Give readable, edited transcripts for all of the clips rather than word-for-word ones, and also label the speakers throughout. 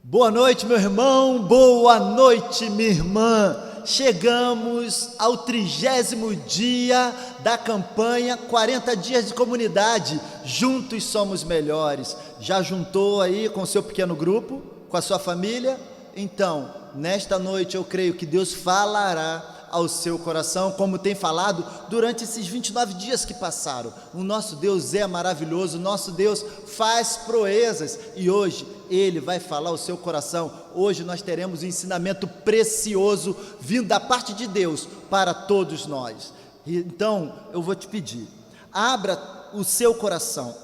Speaker 1: Boa noite, meu irmão, boa noite, minha irmã. Chegamos ao 30º dia da campanha 40 dias de comunidade. Juntos somos melhores. Já juntou aí com o seu pequeno grupo, com a sua família? Então, nesta noite eu creio que Deus falará ao seu coração, como tem falado durante esses 29 dias que passaram. O nosso Deus é maravilhoso, o nosso Deus faz proezas e hoje Ele vai falar ao seu coração. Hoje nós teremos um ensinamento precioso vindo da parte de Deus para todos nós. Então eu vou te pedir, abra o seu coração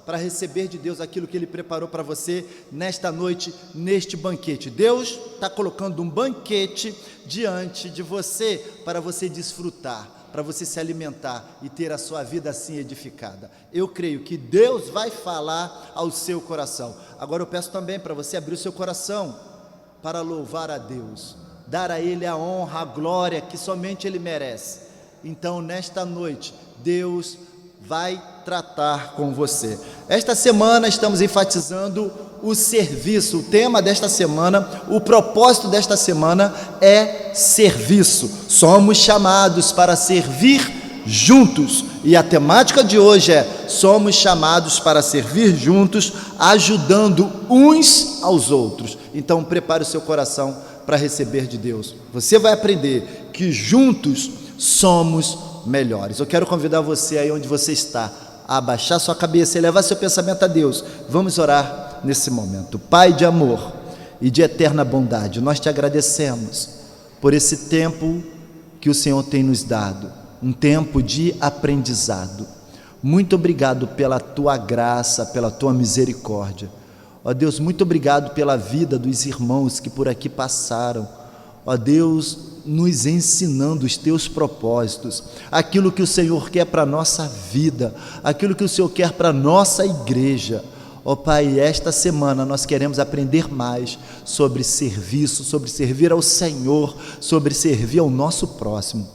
Speaker 1: para receber de Deus aquilo que Ele preparou para você nesta noite, neste banquete. Deus está colocando um banquete diante de você, para você desfrutar, para você se alimentar e ter a sua vida assim edificada. Eu creio que Deus vai falar ao seu coração. Agora eu peço também para você abrir o seu coração para louvar a Deus, dar a Ele a honra, a glória que somente Ele merece. Então nesta noite, Deus vai tratar com você. Esta semana estamos enfatizando o serviço. O tema desta semana, o propósito desta semana é serviço. Somos chamados para servir juntos. E a temática de hoje é: somos chamados para servir juntos, ajudando uns aos outros. Então prepare o seu coração para receber de Deus. Você vai aprender que juntos somos melhores. Eu quero convidar você aí onde você está a abaixar sua cabeça e levar seu pensamento a Deus. Vamos orar nesse momento. Pai de amor e de eterna bondade, nós te agradecemos por esse tempo que o Senhor tem nos dado, um tempo de aprendizado. Muito obrigado pela tua graça, pela tua misericórdia. Ó Deus, muito obrigado pela vida dos irmãos que por aqui passaram. Ó Deus, nos ensinando os teus propósitos, aquilo que o Senhor quer para a nossa vida, aquilo que o Senhor quer para a nossa igreja. Ó Pai, esta semana nós queremos aprender mais sobre serviço, sobre servir ao Senhor, sobre servir ao nosso próximo.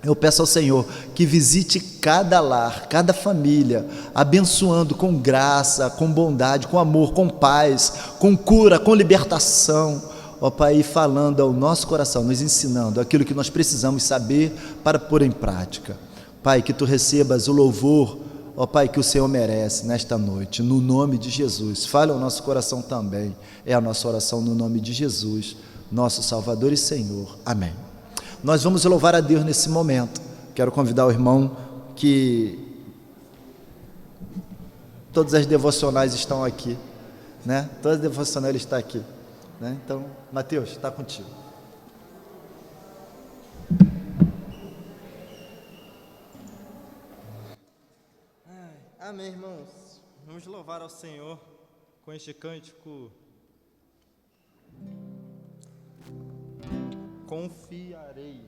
Speaker 1: Eu peço ao Senhor que visite cada lar, cada família, abençoando com graça, com bondade, com amor, com paz, com cura, com libertação. Ó Pai, falando ao nosso coração, nos ensinando aquilo que nós precisamos saber para pôr em prática. Pai, que Tu recebas o louvor, ó Pai, que o Senhor merece nesta noite, no nome de Jesus. Fale ao nosso coração também, é a nossa oração no nome de Jesus, nosso Salvador e Senhor. Amém. Nós vamos louvar a Deus nesse momento. Quero convidar o irmão que todas as devocionais estão aqui, né? Todas as devocionais estão aqui. Então, Mateus, está contigo.
Speaker 2: Amém, irmãos. Vamos louvar ao Senhor com este cântico. Confiarei.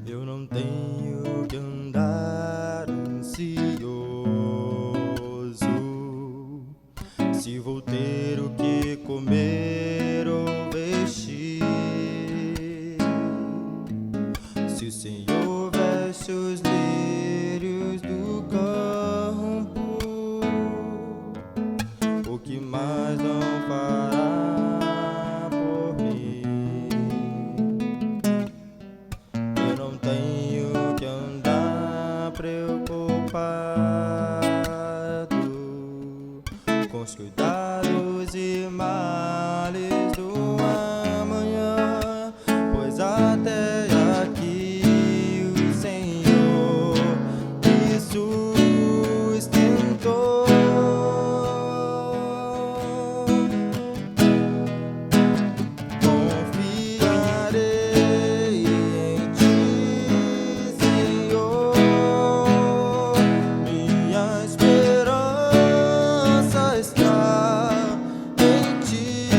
Speaker 2: Eu não tenho que andar ansioso, se vou ter o que comer ou vestir, se o Senhor veste os lírios do campo, o que mais não fará por mim? Eu não tenho que andar preocupado com os cuidados e males do amanhã, pois até aqui o Senhor me sustentou. Confiarei em Ti, Senhor, minha esperança está em Ti.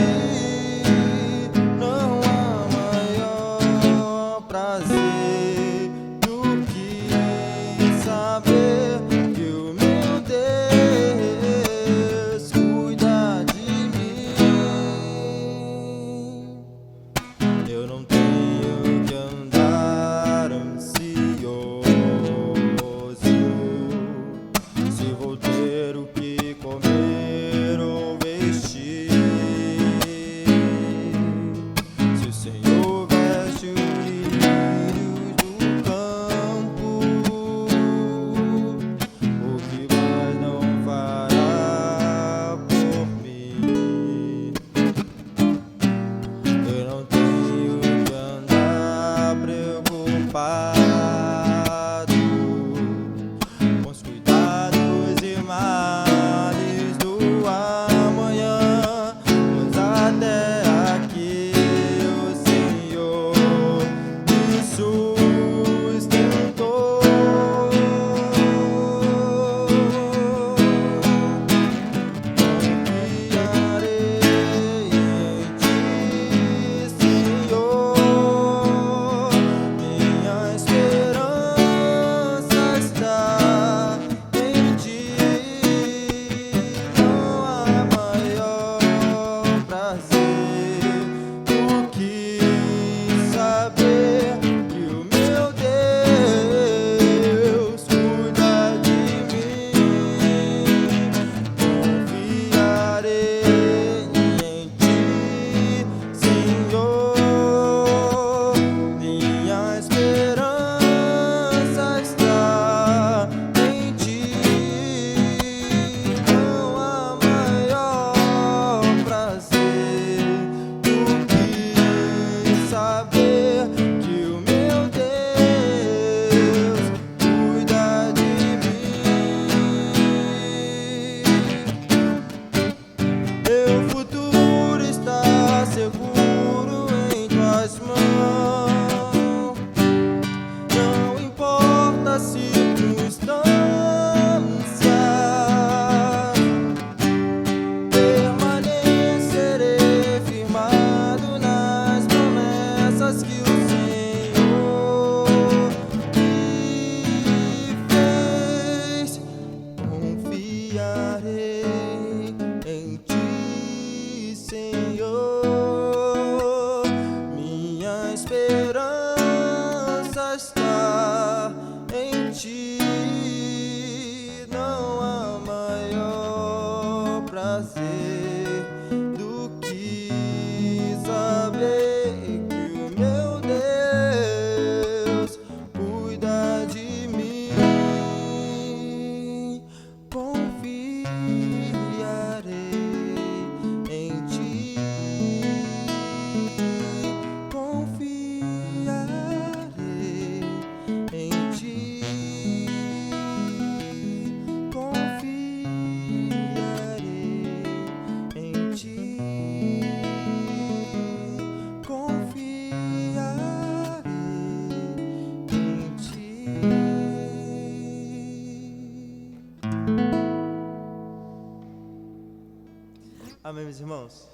Speaker 2: Amém, meus irmãos?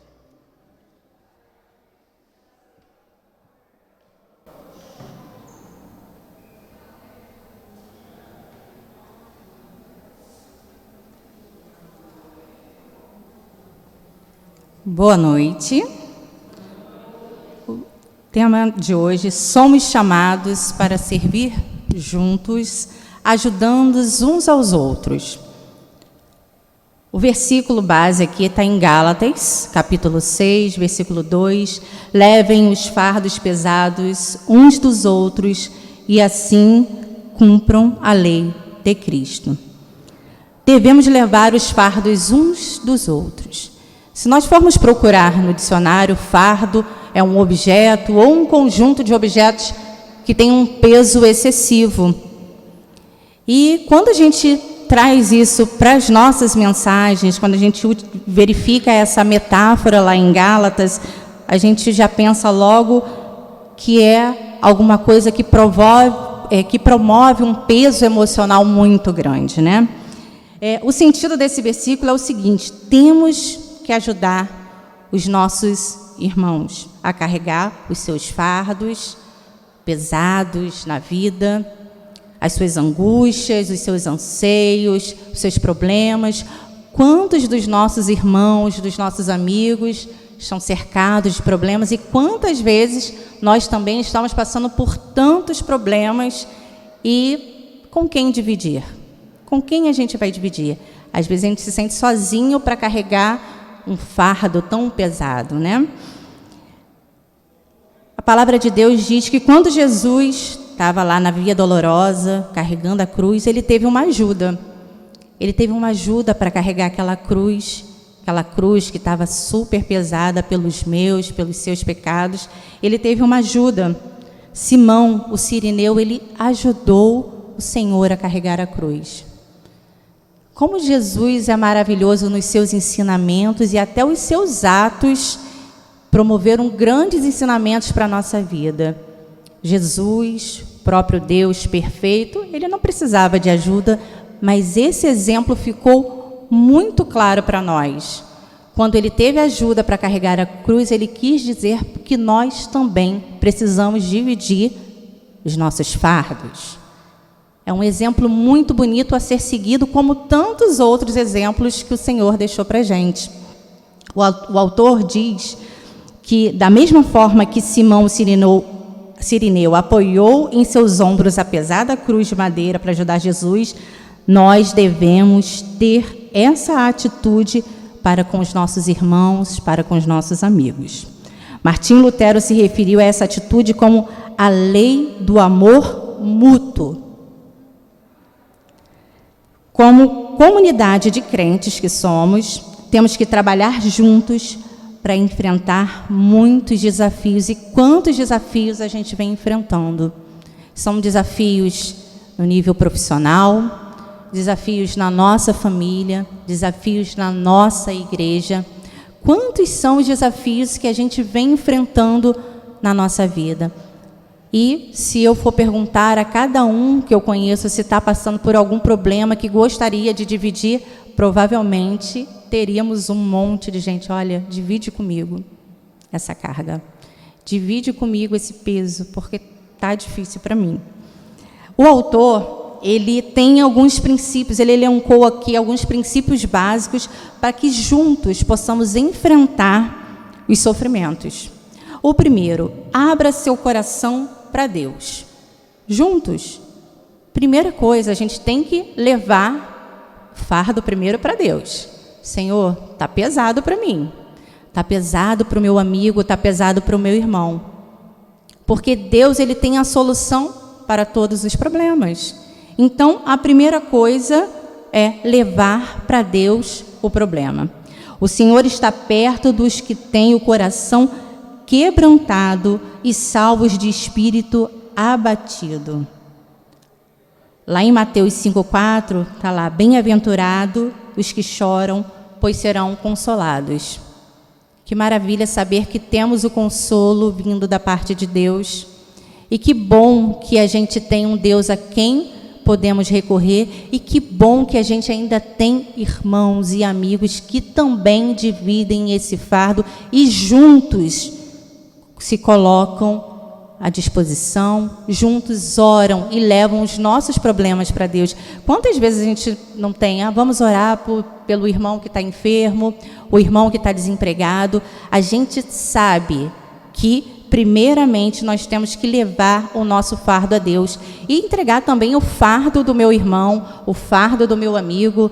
Speaker 3: Boa noite. O tema de hoje: somos chamados para servir juntos, ajudando uns aos outros. O versículo base aqui está em Gálatas, capítulo 6, versículo 2. Levem os fardos pesados uns dos outros e assim cumpram a lei de Cristo. Devemos levar os fardos uns dos outros. Se nós formos procurar no dicionário, fardo é um objeto ou um conjunto de objetos que tem um peso excessivo. E quando a gente traz isso para as nossas mensagens, quando a gente verifica essa metáfora lá em Gálatas, a gente já pensa logo que é alguma coisa que promove um peso emocional muito grande, né? O sentido desse versículo é o seguinte: temos que ajudar os nossos irmãos a carregar os seus fardos pesados na vida, as suas angústias, os seus anseios, os seus problemas. Quantos dos nossos irmãos, dos nossos amigos estão cercados de problemas e quantas vezes nós também estamos passando por tantos problemas e com quem dividir? Com quem a gente vai dividir? Às vezes a gente se sente sozinho para carregar um fardo tão pesado, né? A palavra de Deus diz que quando Jesus estava lá na Via Dolorosa, carregando a cruz, ele teve uma ajuda. Ele teve uma ajuda para carregar aquela cruz que estava super pesada pelos seus pecados. Ele teve uma ajuda. Simão, o sirineu, ele ajudou o Senhor a carregar a cruz. Como Jesus é maravilhoso nos seus ensinamentos e até os seus atos promoveram grandes ensinamentos para a nossa vida. Jesus, próprio Deus perfeito, ele não precisava de ajuda, mas esse exemplo ficou muito claro para nós. Quando ele teve ajuda para carregar a cruz, ele quis dizer que nós também precisamos dividir os nossos fardos. É um exemplo muito bonito a ser seguido, como tantos outros exemplos que o Senhor deixou para a gente. O autor diz que, da mesma forma que Simão Sirineu apoiou em seus ombros a pesada cruz de madeira para ajudar Jesus, nós devemos ter essa atitude para com os nossos irmãos, para com os nossos amigos. Martinho Lutero se referiu a essa atitude como a lei do amor mútuo. Como comunidade de crentes que somos, temos que trabalhar juntos para enfrentar muitos desafios. E quantos desafios a gente vem enfrentando? São desafios no nível profissional, desafios na nossa família, desafios na nossa igreja. Quantos são os desafios que a gente vem enfrentando na nossa vida? E se eu for perguntar a cada um que eu conheço se está passando por algum problema que gostaria de dividir, provavelmente teríamos um monte de gente. Olha, divide comigo essa carga. Divide comigo esse peso, porque está difícil para mim. O autor, ele tem alguns princípios, ele elencou aqui alguns princípios básicos para que juntos possamos enfrentar os sofrimentos. O primeiro, abra seu coração para Deus. Juntos, primeira coisa, a gente tem que levar fardo primeiro para Deus. Senhor, está pesado para mim, está pesado para o meu amigo, está pesado para o meu irmão. Porque Deus, ele tem a solução para todos os problemas. Então, a primeira coisa é levar para Deus o problema. O Senhor está perto dos que têm o coração quebrantado e salvos de espírito abatido. Lá em Mateus 5,4, está lá: bem-aventurado os que choram, pois serão consolados. Que maravilha saber que temos o consolo vindo da parte de Deus. E que bom que a gente tem um Deus a quem podemos recorrer, e que bom que a gente ainda tem irmãos e amigos que também dividem esse fardo e juntos se colocam à disposição, juntos oram e levam os nossos problemas para Deus. Quantas vezes a gente não tem, vamos orar pelo irmão que está enfermo, o irmão que está desempregado. A gente sabe que, primeiramente, nós temos que levar o nosso fardo a Deus e entregar também o fardo do meu irmão, o fardo do meu amigo,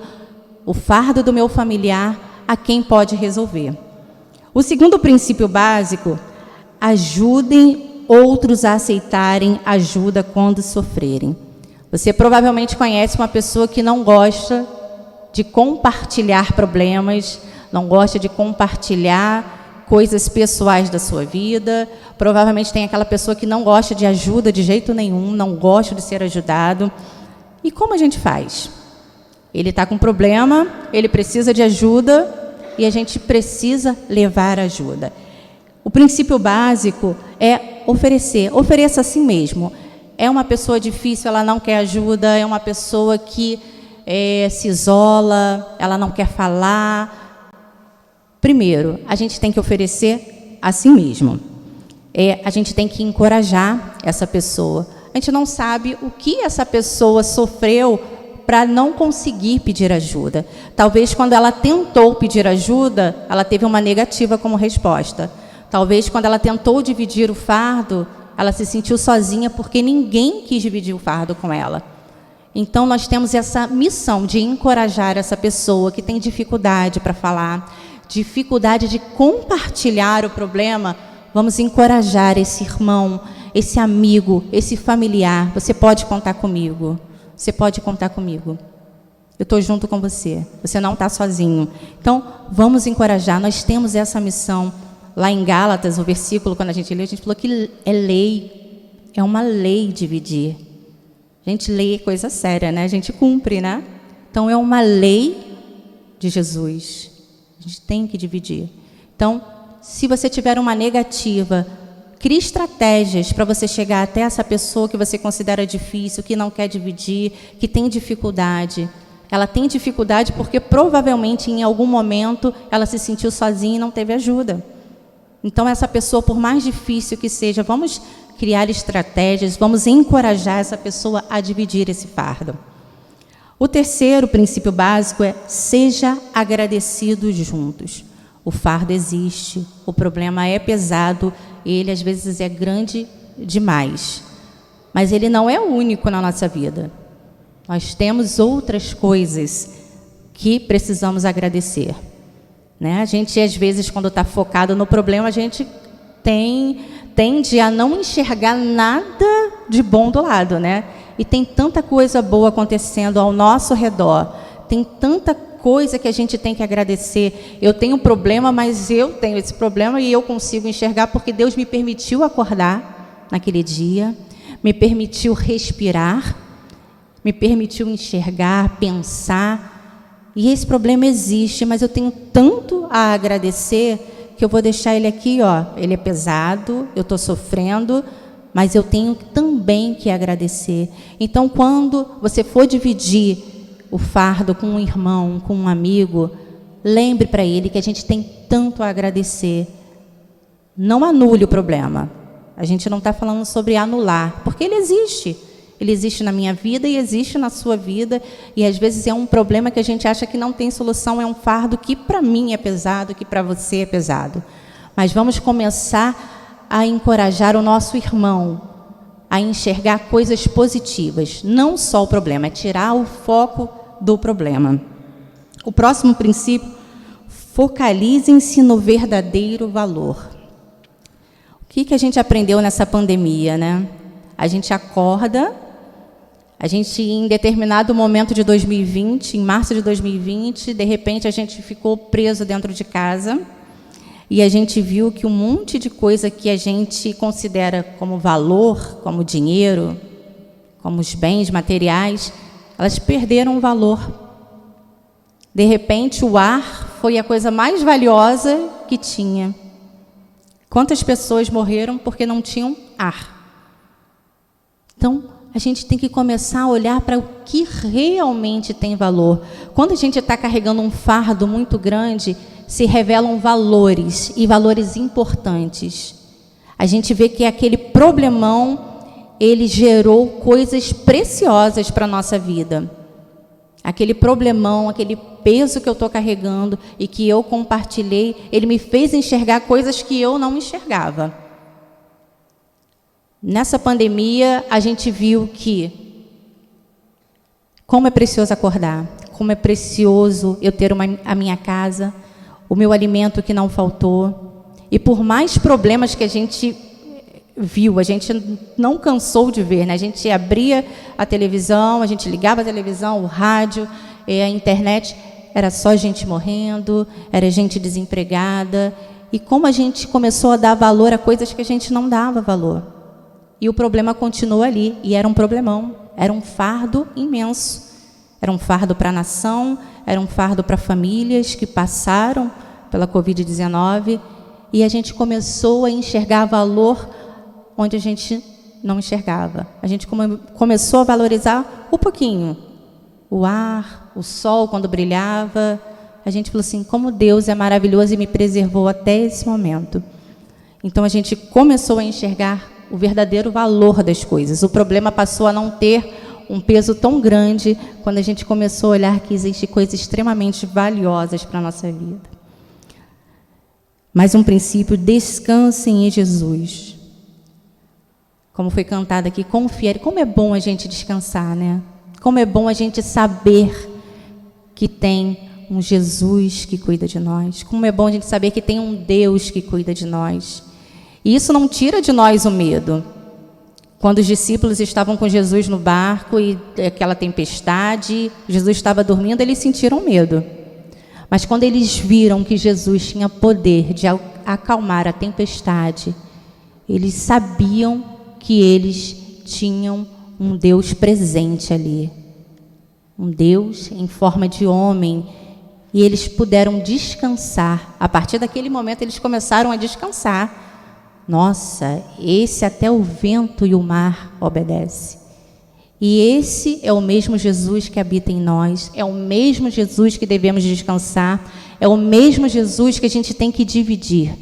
Speaker 3: o fardo do meu familiar, a quem pode resolver. O segundo princípio básico: ajudem outros a aceitarem ajuda quando sofrerem. Você provavelmente conhece uma pessoa que não gosta de compartilhar problemas, não gosta de compartilhar coisas pessoais da sua vida. Provavelmente tem aquela pessoa que não gosta de ajuda de jeito nenhum, não gosta de ser ajudado. E como a gente faz? Ele está com um problema, ele precisa de ajuda e a gente precisa levar ajuda. O princípio básico é oferecer. Ofereça a si mesmo. É uma pessoa difícil, ela não quer ajuda, é uma pessoa que se isola, ela não quer falar. Primeiro, a gente tem que oferecer a si mesmo. A gente tem que encorajar essa pessoa. A gente não sabe o que essa pessoa sofreu para não conseguir pedir ajuda. Talvez quando ela tentou pedir ajuda, ela teve uma negativa como resposta. Talvez quando ela tentou dividir o fardo, ela se sentiu sozinha porque ninguém quis dividir o fardo com ela. Então, nós temos essa missão de encorajar essa pessoa que tem dificuldade para falar, dificuldade de compartilhar o problema. Vamos encorajar esse irmão, esse amigo, esse familiar. Você pode contar comigo. Você pode contar comigo. Eu estou junto com você. Você não está sozinho. Então, vamos encorajar. Nós temos essa missão. Lá em Gálatas, o versículo, quando a gente leu, a gente falou que é lei, é uma lei dividir. A gente lê coisa séria, né? A gente cumpre, né? Então, é uma lei de Jesus. A gente tem que dividir. Então, se você tiver uma negativa, crie estratégias para você chegar até essa pessoa que você considera difícil, que não quer dividir, que tem dificuldade. Ela tem dificuldade porque, provavelmente, em algum momento, ela se sentiu sozinha e não teve ajuda. Então, essa pessoa, por mais difícil que seja, vamos criar estratégias, vamos encorajar essa pessoa a dividir esse fardo. O terceiro princípio básico é: seja agradecidos juntos. O fardo existe, o problema é pesado, ele às vezes é grande demais, mas ele não é o único na nossa vida. Nós temos outras coisas que precisamos agradecer. Né? A gente, às vezes, quando está focado no problema, a gente tende a não enxergar nada de bom do lado, né? E tem tanta coisa boa acontecendo ao nosso redor, tem tanta coisa que a gente tem que agradecer. Eu tenho um problema, mas eu tenho esse problema e eu consigo enxergar porque Deus me permitiu acordar naquele dia, me permitiu respirar, me permitiu enxergar, pensar. E esse problema existe, mas eu tenho tanto a agradecer que eu vou deixar ele aqui, ele é pesado, eu estou sofrendo, mas eu tenho também que agradecer. Então, quando você for dividir o fardo com um irmão, com um amigo, lembre para ele que a gente tem tanto a agradecer. Não anule o problema. A gente não está falando sobre anular, porque ele existe. Ele existe na minha vida e existe na sua vida, e às vezes é um problema que a gente acha que não tem solução, é um fardo que para mim é pesado, que para você é pesado. Mas vamos começar a encorajar o nosso irmão a enxergar coisas positivas, não só o problema, é tirar o foco do problema. O próximo princípio: focalizem-se no verdadeiro valor. O que a gente aprendeu nessa pandemia, né? A gente acorda, a gente, em determinado momento de 2020, em março de 2020, de repente a gente ficou preso dentro de casa e a gente viu que um monte de coisa que a gente considera como valor, como dinheiro, como os bens materiais, elas perderam o valor. De repente, o ar foi a coisa mais valiosa que tinha. Quantas pessoas morreram porque não tinham ar? Então, a gente tem que começar a olhar para o que realmente tem valor. Quando a gente está carregando um fardo muito grande, se revelam valores, e valores importantes. A gente vê que aquele problemão, ele gerou coisas preciosas para a nossa vida. Aquele problemão, aquele peso que eu estou carregando e que eu compartilhei, ele me fez enxergar coisas que eu não enxergava. Nessa pandemia, a gente viu que como é precioso acordar, como é precioso eu ter a minha casa, o meu alimento que não faltou. E por mais problemas que a gente viu, a gente não cansou de ver, né? A gente abria a televisão, a gente ligava a televisão, o rádio, a internet, era só gente morrendo, era gente desempregada. E como a gente começou a dar valor a coisas que a gente não dava valor. E o problema continuou ali, e era um problemão, era um fardo imenso. Era um fardo para a nação, era um fardo para famílias que passaram pela Covid-19, e a gente começou a enxergar valor onde a gente não enxergava. A gente começou a valorizar um pouquinho. O ar, o sol quando brilhava. A gente falou assim, como Deus é maravilhoso e me preservou até esse momento. Então a gente começou a enxergar o verdadeiro valor das coisas. O problema passou a não ter um peso tão grande quando a gente começou a olhar que existem coisas extremamente valiosas para a nossa vida. Mais um princípio, descansem em Jesus. Como foi cantado aqui, confie. Como é bom a gente descansar, né? Como é bom a gente saber que tem um Jesus que cuida de nós. Como é bom a gente saber que tem um Deus que cuida de nós. E isso não tira de nós o medo. Quando os discípulos estavam com Jesus no barco e aquela tempestade, Jesus estava dormindo, eles sentiram medo. Mas quando eles viram que Jesus tinha poder de acalmar a tempestade, eles sabiam que eles tinham um Deus presente ali. Um Deus em forma de homem. E eles puderam descansar. A partir daquele momento, eles começaram a descansar. Nossa, esse até o vento e o mar obedece. E esse é o mesmo Jesus que habita em nós, é o mesmo Jesus que devemos descansar, é o mesmo Jesus que a gente tem que dividir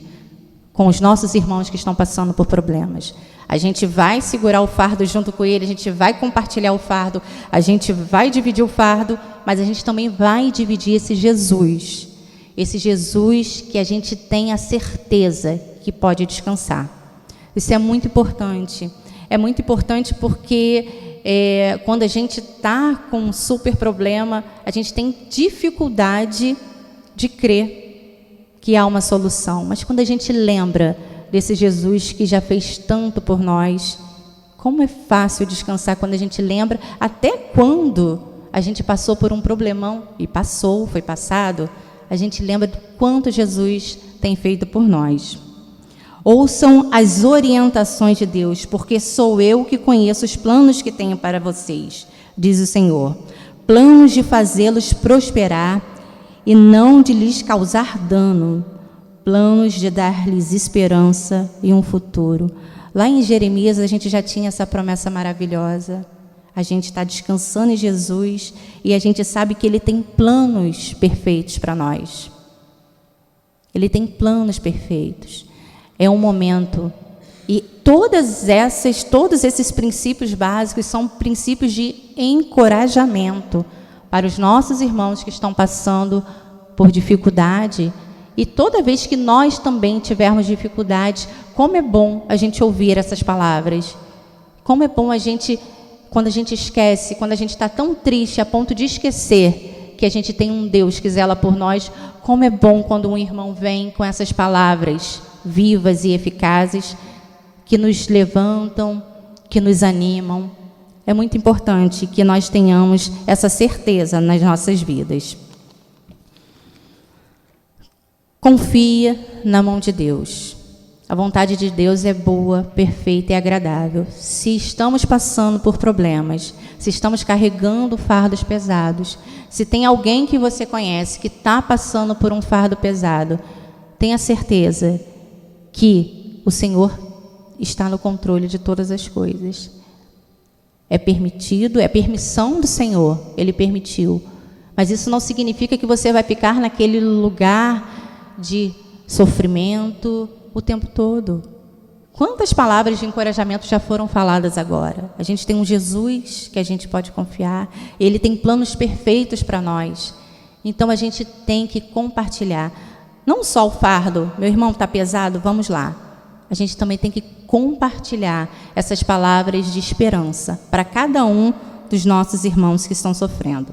Speaker 3: com os nossos irmãos que estão passando por problemas. A gente vai segurar o fardo junto com ele, a gente vai compartilhar o fardo, a gente vai dividir o fardo, mas a gente também vai dividir esse Jesus que a gente tem a certeza que pode descansar. Isso é muito importante. É muito importante porque quando a gente está com um super problema, a gente tem dificuldade de crer que há uma solução. Mas quando a gente lembra desse Jesus que já fez tanto por nós, como é fácil descansar quando a gente lembra, até quando a gente passou por um problemão, e passou, foi passado, a gente lembra do quanto Jesus tem feito por nós. Ouçam as orientações de Deus, porque sou eu que conheço os planos que tenho para vocês, diz o Senhor. Planos de fazê-los prosperar e não de lhes causar dano. Planos de dar-lhes esperança e um futuro. Lá em Jeremias a gente já tinha essa promessa maravilhosa. A gente está descansando em Jesus e a gente sabe que Ele tem planos perfeitos para nós. Ele tem planos perfeitos. É um momento. E todos esses princípios básicos são princípios de encorajamento para os nossos irmãos que estão passando por dificuldade. E toda vez que nós também tivermos dificuldade, como é bom a gente ouvir essas palavras. Como é bom quando a gente esquece, quando a gente está tão triste a ponto de esquecer que a gente tem um Deus que zela por nós, como é bom quando um irmão vem com essas palavras vivas e eficazes, que nos levantam, que nos animam. É muito importante que nós tenhamos essa certeza nas nossas vidas. Confia na mão de Deus. A vontade de Deus é boa, perfeita e agradável. Se estamos passando por problemas, se estamos carregando fardos pesados, se tem alguém que você conhece que está passando por um fardo pesado, tenha certeza que o Senhor está no controle de todas as coisas. É permitido, é permissão do Senhor, Ele permitiu. Mas isso não significa que você vai ficar naquele lugar de sofrimento o tempo todo. Quantas palavras de encorajamento já foram faladas agora? A gente tem um Jesus que a gente pode confiar, Ele tem planos perfeitos para nós. Então a gente tem que compartilhar. Não só o fardo, meu irmão está pesado, vamos lá. A gente também tem que compartilhar essas palavras de esperança para cada um dos nossos irmãos que estão sofrendo.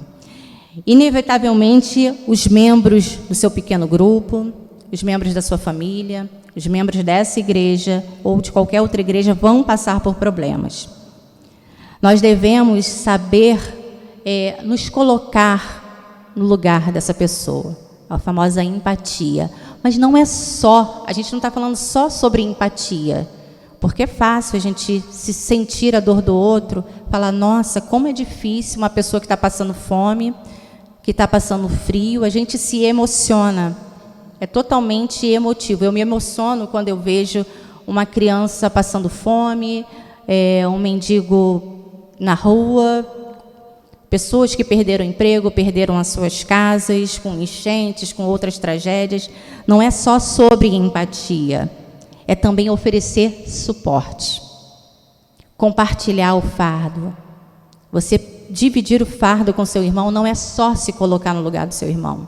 Speaker 3: Inevitavelmente, os membros do seu pequeno grupo, os membros da sua família, os membros dessa igreja ou de qualquer outra igreja vão passar por problemas. Nós devemos saber nos colocar no lugar dessa pessoa, a famosa empatia. Mas não é só, a gente não está falando só sobre empatia, porque é fácil a gente se sentir a dor do outro, falar, nossa, como é difícil uma pessoa que está passando fome, que está passando frio, a gente se emociona, é totalmente emotivo. Eu me emociono quando eu vejo uma criança passando fome, um mendigo na rua, pessoas que perderam emprego, perderam as suas casas, com enchentes, com outras tragédias. Não é só sobre empatia, é também oferecer suporte, compartilhar o fardo. Você dividir o fardo com seu irmão não é só se colocar no lugar do seu irmão.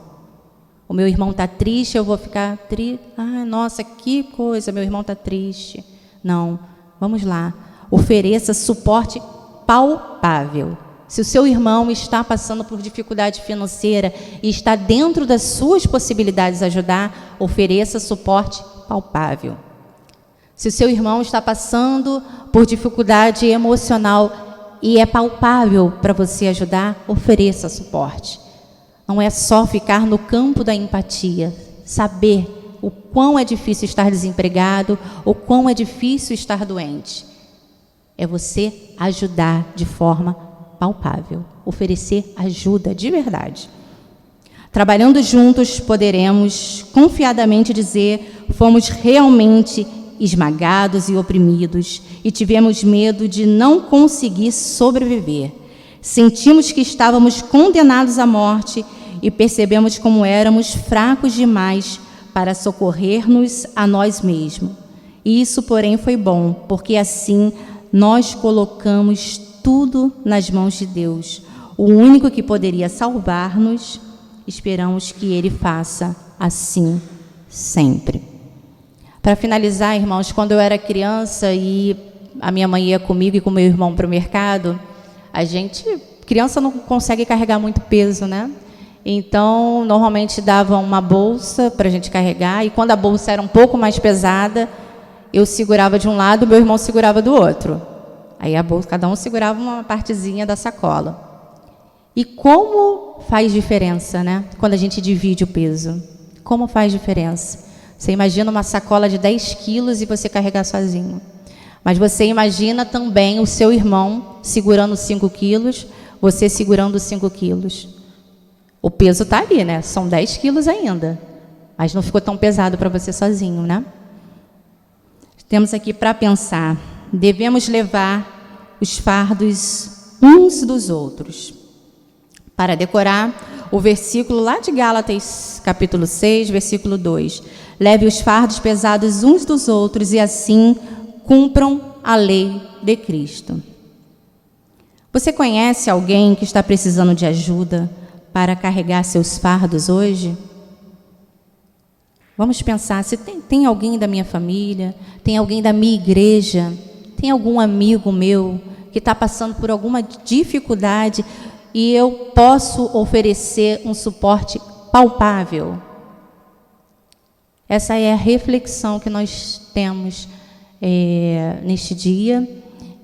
Speaker 3: O meu irmão está triste, eu vou ficar triste. Ah, nossa, que coisa, meu irmão está triste. Não, vamos lá. Ofereça suporte palpável. Se o seu irmão está passando por dificuldade financeira e está dentro das suas possibilidades de ajudar, ofereça suporte palpável. Se o seu irmão está passando por dificuldade emocional e é palpável para você ajudar, ofereça suporte. Não é só ficar no campo da empatia, saber o quão é difícil estar desempregado, o quão é difícil estar doente. É você ajudar de forma palpável, oferecer ajuda de verdade. Trabalhando juntos, poderemos confiadamente dizer: fomos realmente esmagados e oprimidos e tivemos medo de não conseguir sobreviver. Sentimos que estávamos condenados à morte e percebemos como éramos fracos demais para socorrer-nos a nós mesmos. Isso, porém, foi bom, porque assim nós colocamos tudo nas mãos de Deus, o único que poderia salvar-nos. Esperamos que Ele faça assim sempre. Para finalizar, irmãos, quando eu era criança e a minha mãe ia comigo e com meu irmão para o mercado, criança não consegue carregar muito peso, né? Então, normalmente dava uma bolsa para a gente carregar, e quando a bolsa era um pouco mais pesada, eu segurava de um lado, meu irmão segurava do outro. Aí a bolsa, cada um segurava uma partezinha da sacola. E como faz diferença, né? Quando a gente divide o peso. Como faz diferença? Você imagina uma sacola de 10 quilos e você carregar sozinho. Mas você imagina também o seu irmão segurando 5 quilos, você segurando 5 quilos. O peso está ali, né? São 10 quilos ainda. Mas não ficou tão pesado para você sozinho, né? Temos aqui para pensar. Devemos levar os fardos uns dos outros. Para decorar, o versículo lá de Gálatas, capítulo 6, versículo 2. Leve os fardos pesados uns dos outros e assim cumpram a lei de Cristo. Você conhece alguém que está precisando de ajuda para carregar seus fardos hoje? Vamos pensar, se tem alguém da minha família, tem alguém da minha igreja, tem algum amigo meu que está passando por alguma dificuldade e eu posso oferecer um suporte palpável. Essa é a reflexão que nós temos neste dia.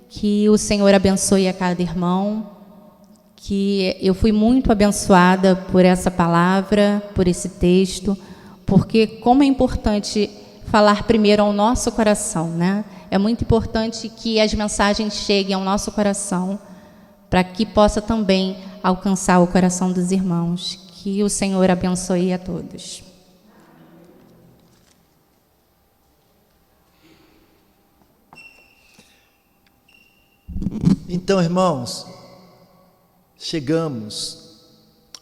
Speaker 3: Que o Senhor abençoe a cada irmão, que eu fui muito abençoada por essa palavra, por esse texto, porque como é importante falar primeiro ao nosso coração, né? É muito importante que as mensagens cheguem ao nosso coração, para que possa também alcançar o coração dos irmãos. Que o Senhor abençoe a todos.
Speaker 1: Então, Então, irmãos, chegamos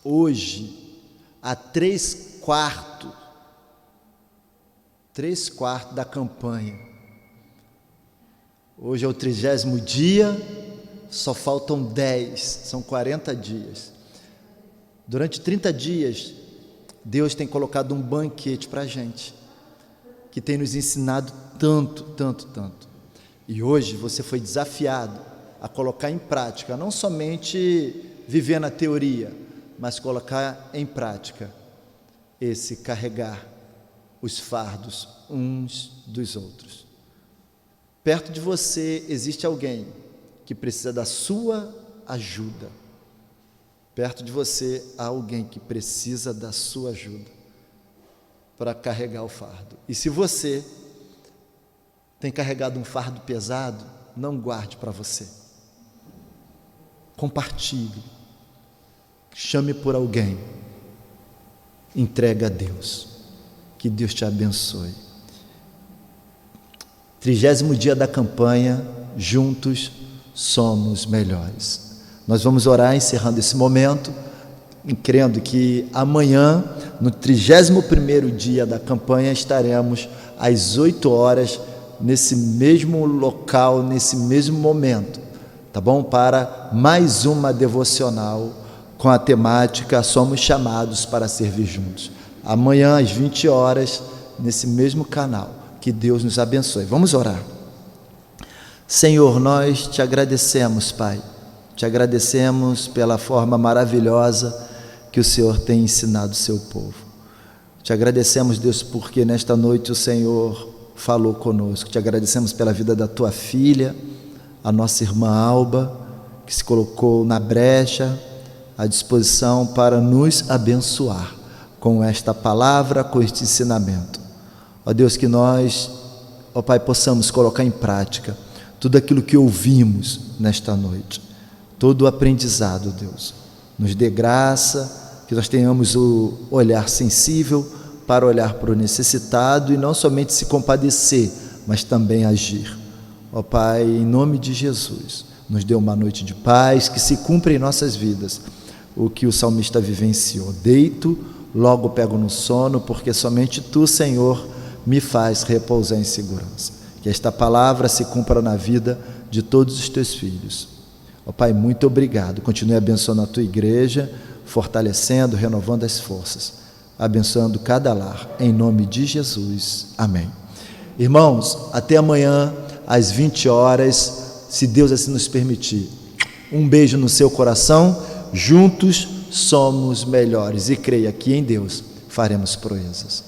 Speaker 1: hoje a 3/4 da campanha. Hoje é o 30º dia, só faltam 10, são 40 dias. Durante 30 dias, Deus tem colocado um banquete para a gente, que tem nos ensinado tanto, tanto, tanto. E hoje você foi desafiado a colocar em prática, não somente viver na teoria, mas colocar em prática esse carregar os fardos uns dos outros. Perto de você existe alguém que precisa da sua ajuda. Perto de você há alguém que precisa da sua ajuda para carregar o fardo. E se você tem carregado um fardo pesado, não guarde para você. Compartilhe. Chame por alguém. Entregue a Deus. Que Deus te abençoe. 30º dia da campanha, juntos somos melhores. Nós vamos orar encerrando esse momento, crendo que amanhã, no 31º dia da campanha, estaremos às 8 horas, nesse mesmo local, nesse mesmo momento, tá bom? Para mais uma devocional com a temática Somos Chamados para Servir Juntos. Amanhã, às 20 horas, nesse mesmo canal. Que Deus nos abençoe. Vamos orar. Senhor, nós te agradecemos, Pai. Te agradecemos pela forma maravilhosa que o Senhor tem ensinado o seu povo. Te agradecemos, Deus, porque nesta noite o Senhor falou conosco. Te agradecemos pela vida da tua filha, a nossa irmã Alba, que se colocou na brecha, à disposição para nos abençoar com esta palavra, com este ensinamento. Ó Deus, que nós, ó Pai, possamos colocar em prática tudo aquilo que ouvimos nesta noite, todo o aprendizado, Deus. Nos dê graça, que nós tenhamos o olhar sensível para olhar para o necessitado e não somente se compadecer, mas também agir. Ó Pai, em nome de Jesus, nos dê uma noite de paz, que se cumpra em nossas vidas o que o salmista vivenciou. Deito, logo pego no sono, porque somente Tu, Senhor, me faz repousar em segurança. Que esta palavra se cumpra na vida de todos os Teus filhos. Ó Pai, muito obrigado. Continue abençoando a Tua igreja, fortalecendo, renovando as forças, abençoando cada lar, em nome de Jesus. Amém. Irmãos, até amanhã, às 20 horas, se Deus assim nos permitir. Um beijo no seu coração. Juntos somos melhores. E creia que em Deus faremos proezas.